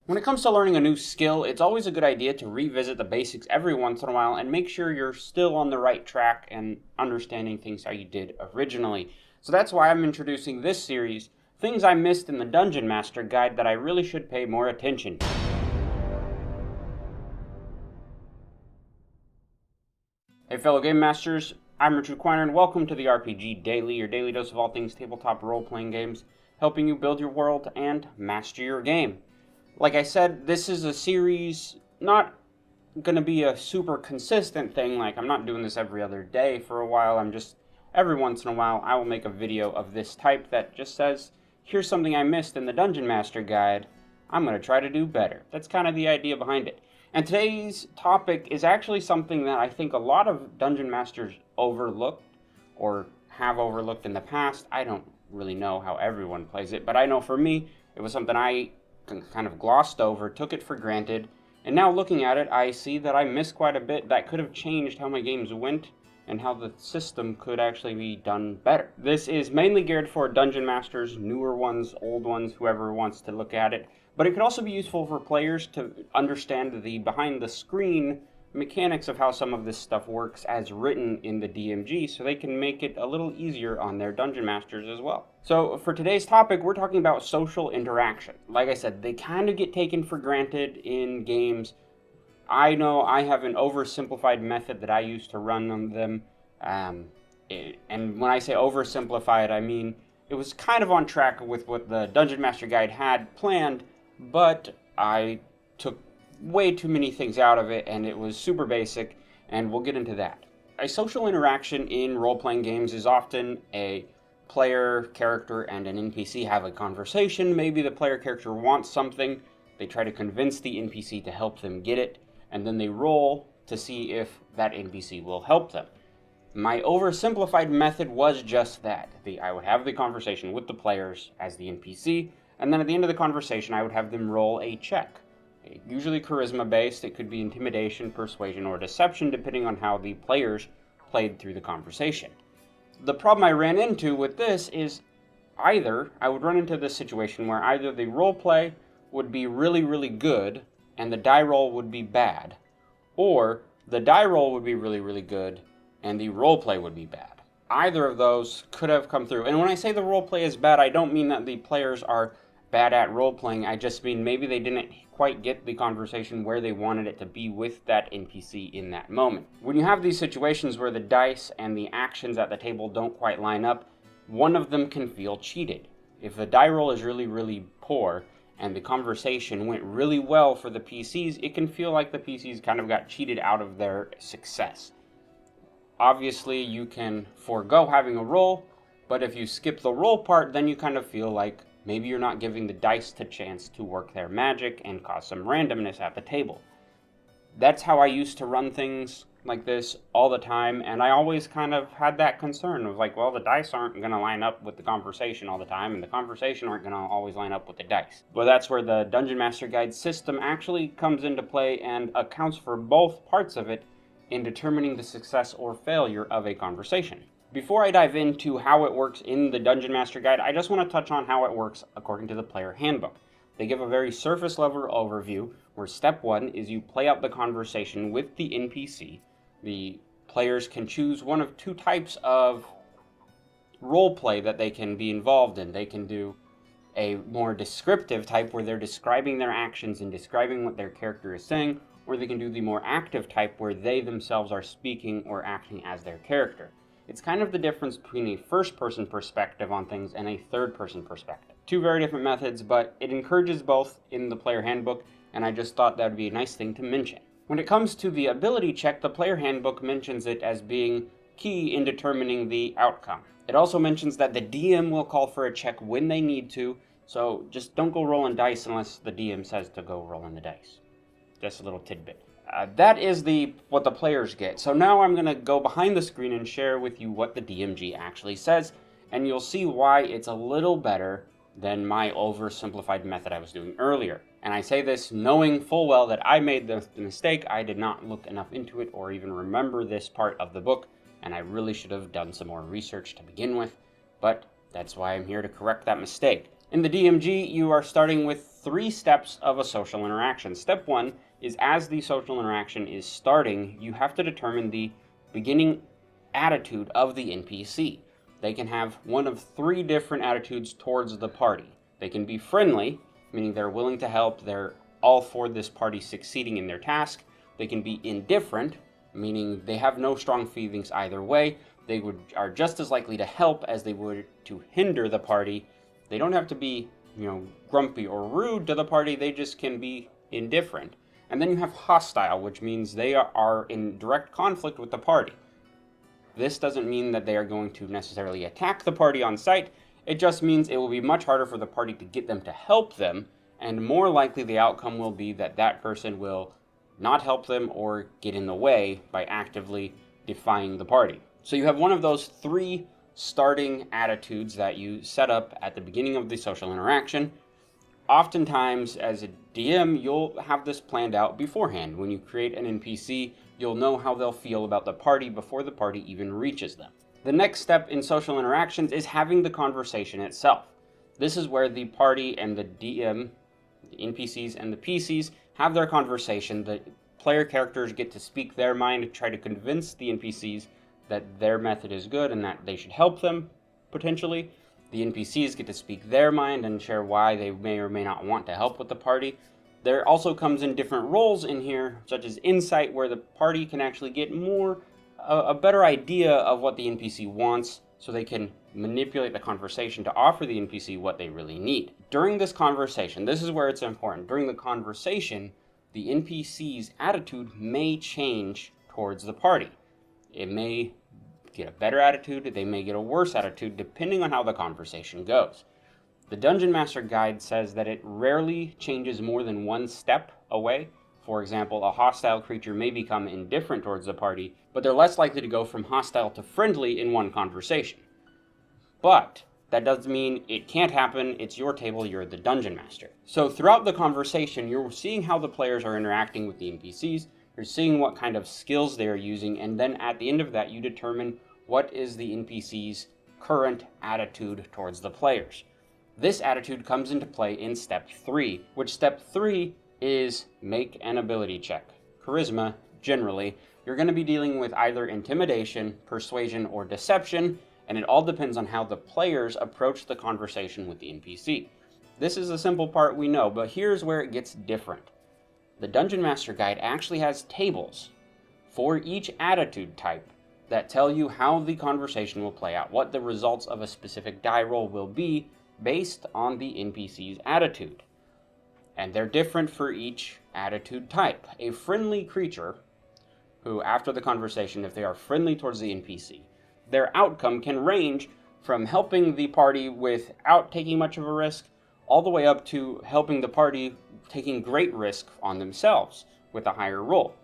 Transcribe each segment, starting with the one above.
When it comes to learning a new skill, it's always a good idea to revisit the basics every once in a while and make sure you're still on the right track and understanding things how you did originally. So that's why I'm introducing this series, Things I Missed in the Dungeon Master Guide That I Really Should Pay More Attention to. Hey fellow Game Masters, I'm Richard Quiner and welcome to the RPG Daily, your daily dose of all things tabletop role-playing games, helping you build your world and master your game. Like I said, this is a series, not going to be a super consistent thing, like I'm not doing this every other day for a while, I'm just, every once in a while, I will make a video of this type that just says, here's something I missed in the Dungeon Master Guide, I'm going to try to do better. That's kind of the idea behind it. And today's topic is actually something that I think a lot of Dungeon Masters overlooked, or have overlooked in the past. I don't really know how everyone plays it, but I know for me, it was something I kind of glossed over, took it for granted, and now looking at it, I see that I missed quite a bit that could have changed how my games went and how the system could actually be done better. This is mainly geared for Dungeon Masters, newer ones, old ones, whoever wants to look at it, but it could also be useful for players to understand the behind-the-screen mechanics of how some of this stuff works as written in the DMG so they can make it a little easier on their Dungeon Masters as well. So for today's topic, we're talking about social interaction. Like I said, they kind of get taken for granted in games. I know I have an oversimplified method that I use to run them, and when I say oversimplified, I mean it was kind of on track with what the Dungeon Master Guide had planned, but I took way too many things out of it, and it was super basic, and we'll get into that. A social interaction in role-playing games is often a player, character, and an NPC have a conversation. Maybe the player character wants something, they try to convince the NPC to help them get it, and then they roll to see if that NPC will help them. My oversimplified method was just that. I would have the conversation with the players as the NPC, and then at the end of the conversation I would have them roll a check. Usually charisma based, it could be intimidation, persuasion, or deception depending on how the players played through the conversation. The problem I ran into with this is I would run into this situation where either the role play would be really, really good and the die roll would be bad, or the die roll would be really, really good and the role play would be bad. Either of those could have come through. And when I say the role play is bad, I don't mean that the players are bad at role-playing, I just mean maybe they didn't quite get the conversation where they wanted it to be with that NPC in that moment. When you have these situations where the dice and the actions at the table don't quite line up, one of them can feel cheated. If the die roll is really, really poor, and the conversation went really well for the PCs, it can feel like the PCs kind of got cheated out of their success. Obviously, you can forego having a roll, but if you skip the roll part, then you kind of feel like maybe you're not giving the dice a chance to work their magic and cause some randomness at the table. That's how I used to run things like this all the time, and I always kind of had that concern of like, well, the dice aren't going to line up with the conversation all the time, and the conversation aren't going to always line up with the dice. But that's where the Dungeon Master Guide system actually comes into play and accounts for both parts of it in determining the success or failure of a conversation. Before I dive into how it works in the Dungeon Master Guide, I just want to touch on how it works according to the player handbook. They give a very surface level overview where step 1 is you play out the conversation with the NPC. The players can choose one of two types of role play that they can be involved in. They can do a more descriptive type where they're describing their actions and describing what their character is saying, or they can do the more active type where they themselves are speaking or acting as their character. It's kind of the difference between a first-person perspective on things and a third-person perspective. Two very different methods, but it encourages both in the player handbook, and I just thought that would be a nice thing to mention. When it comes to the ability check, the player handbook mentions it as being key in determining the outcome. It also mentions that the DM will call for a check when they need to, so just don't go rolling dice unless the DM says to go rolling the dice. Just a little tidbit. That is what the players get. So now I'm going to go behind the screen and share with you what the DMG actually says, and you'll see why it's a little better than my oversimplified method I was doing earlier. And I say this knowing full well that I made the mistake. I did not look enough into it or even remember this part of the book, and I really should have done some more research to begin with, but that's why I'm here to correct that mistake. In the DMG, you are starting with 3 steps of a social interaction. Step 1 is as the social interaction is starting, you have to determine the beginning attitude of the NPC. They can have one of 3 different attitudes towards the party. They can be friendly, meaning they're willing to help, they're all for this party succeeding in their task. They can be indifferent, meaning they have no strong feelings either way. They are just as likely to help as they would to hinder the party. They don't have to be, grumpy or rude to the party, they just can be indifferent. And then you have hostile, which means they are in direct conflict with the party. This doesn't mean that they are going to necessarily attack the party on sight. It just means it will be much harder for the party to get them to help them, and more likely the outcome will be that that person will not help them or get in the way by actively defying the party. So you have one of those 3 starting attitudes that you set up at the beginning of the social interaction. Oftentimes, as a DM, you'll have this planned out beforehand. When you create an NPC, you'll know how they'll feel about the party before the party even reaches them. The next step in social interactions is having the conversation itself. This is where the party and the DM, the NPCs and the PCs, have their conversation. The player characters get to speak their mind, try to convince the NPCs that their method is good and that they should help them, potentially. The NPCs get to speak their mind and share why they may or may not want to help with the party. There also comes in different roles in here, such as insight, where the party can actually get a better idea of what the NPC wants, so they can manipulate the conversation to offer the NPC what they really need. During this conversation, this is where it's important. During the conversation, the NPC's attitude may change towards the party. It may get a better attitude, they may get a worse attitude, depending on how the conversation goes. The Dungeon Master Guide says that it rarely changes more than 1 step away. For example, a hostile creature may become indifferent towards the party, but they're less likely to go from hostile to friendly in one conversation. But that doesn't mean it can't happen. It's your table, you're the Dungeon Master. So throughout the conversation, you're seeing how the players are interacting with the NPCs, you're seeing what kind of skills they're using, and then at the end of that, you determine what is the NPC's current attitude towards the players. This attitude comes into play in step 3, which step 3 is make an ability check. Charisma, generally, you're going to be dealing with either intimidation, persuasion, or deception, and it all depends on how the players approach the conversation with the NPC. This is a simple part we know, but here's where it gets different. The Dungeon Master Guide actually has tables for each attitude type that tell you how the conversation will play out, what the results of a specific die roll will be based on the NPC's attitude. And they're different for each attitude type. A friendly creature who, after the conversation, if they are friendly towards the NPC, their outcome can range from helping the party without taking much of a risk, all the way up to helping the party taking great risk on themselves with a higher roll.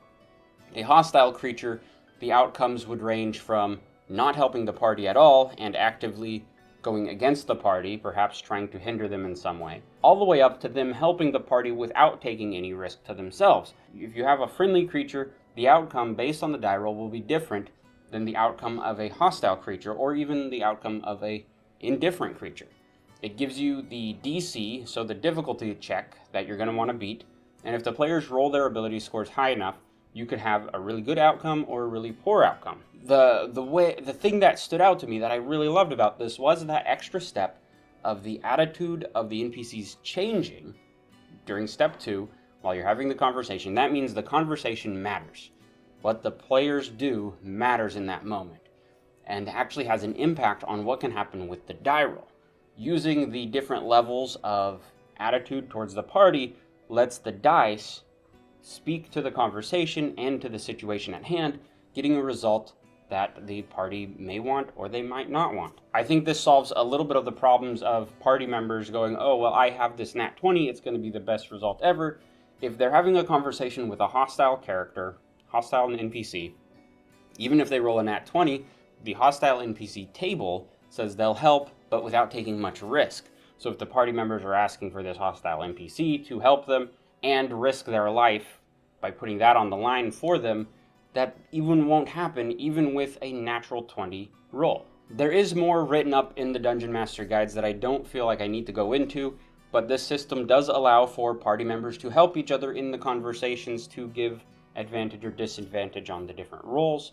A hostile creature, the outcomes would range from not helping the party at all and actively going against the party, perhaps trying to hinder them in some way, all the way up to them helping the party without taking any risk to themselves. If you have a friendly creature, the outcome based on the die roll will be different than the outcome of a hostile creature or even the outcome of a indifferent creature. It gives you the DC, so the difficulty check that you're going to want to beat, and if the players roll their ability scores high enough, you could have a really good outcome or a really poor outcome. The thing that stood out to me that I really loved about this was that extra step of the attitude of the NPCs changing during step 2 while you're having the conversation. That means the conversation matters. What the players do matters in that moment and actually has an impact on what can happen with the die roll. Using the different levels of attitude towards the party lets the dice speak to the conversation and to the situation at hand, getting a result that the party may want or they might not want. I think this solves a little bit of the problems of party members going, oh, well, I have this nat 20, it's going to be the best result ever. If they're having a conversation with a hostile character, hostile NPC, even if they roll a nat 20, the hostile NPC table says they'll help, but without taking much risk. So if the party members are asking for this hostile NPC to help them and risk their life by putting that on the line for them, that even won't happen even with a natural 20 roll. There is more written up in the Dungeon Master Guides that I don't feel like I need to go into. but this system does allow for party members to help each other in the conversations to give advantage or disadvantage on the different roles.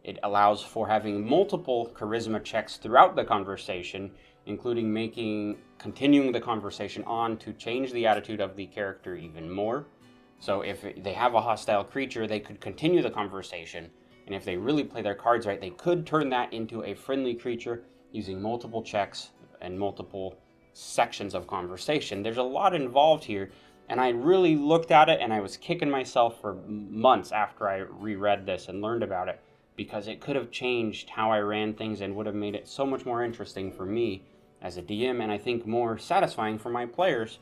It allows for having multiple charisma checks throughout the conversation, including continuing the conversation on to change the attitude of the character even more. So if they have a hostile creature, they could continue the conversation, and if they really play their cards right, they could turn that into a friendly creature using multiple checks and multiple sections of conversation. There's a lot involved here, and I really looked at it and I was kicking myself for months after I reread this and learned about it, because it could have changed how I ran things and would have made it so much more interesting for me as a DM, and I think more satisfying for my players.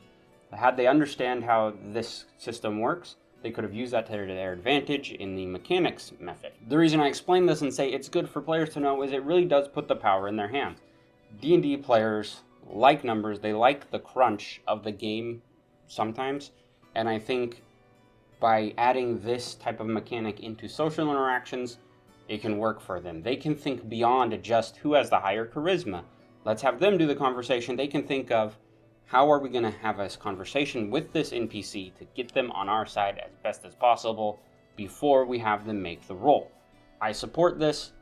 Had they understand how this system works, they could have used that to their advantage in the mechanics method. The reason I explain this and say it's good for players to know is it really does put the power in their hands. D&D players like numbers, they like the crunch of the game sometimes, and I think by adding this type of mechanic into social interactions, it can work for them. They can think beyond just who has the higher charisma. Let's have them do the conversation. They can think of, how are we going to have a conversation with this NPC to get them on our side as best as possible before we have them make the roll. I support this.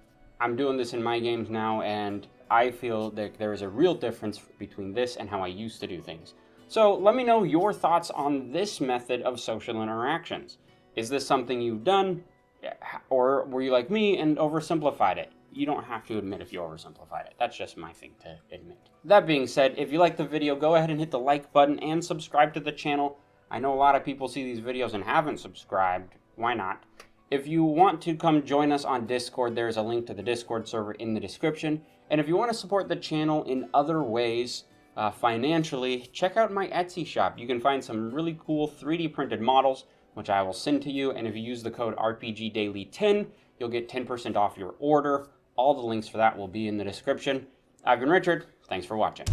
I'm doing this in my games now, and I feel that there is a real difference between this and how I used to do things. So let me know your thoughts on this method of social interactions. Is this something you've done, or were you like me and oversimplified it? You don't have to admit if you oversimplified it. That's just my thing to admit. That being said, if you like the video, go ahead and hit the like button and subscribe to the channel. I know a lot of people see these videos and haven't subscribed. Why not? If you want to come join us on Discord, there's a link to the Discord server in the description. And if you want to support the channel in other ways, financially, check out my Etsy shop. You can find some really cool 3D printed models, which I will send to you. And if you use the code RPGDaily10, you'll get 10% off your order. All the links for that will be in the description. I've been Richard. Thanks for watching.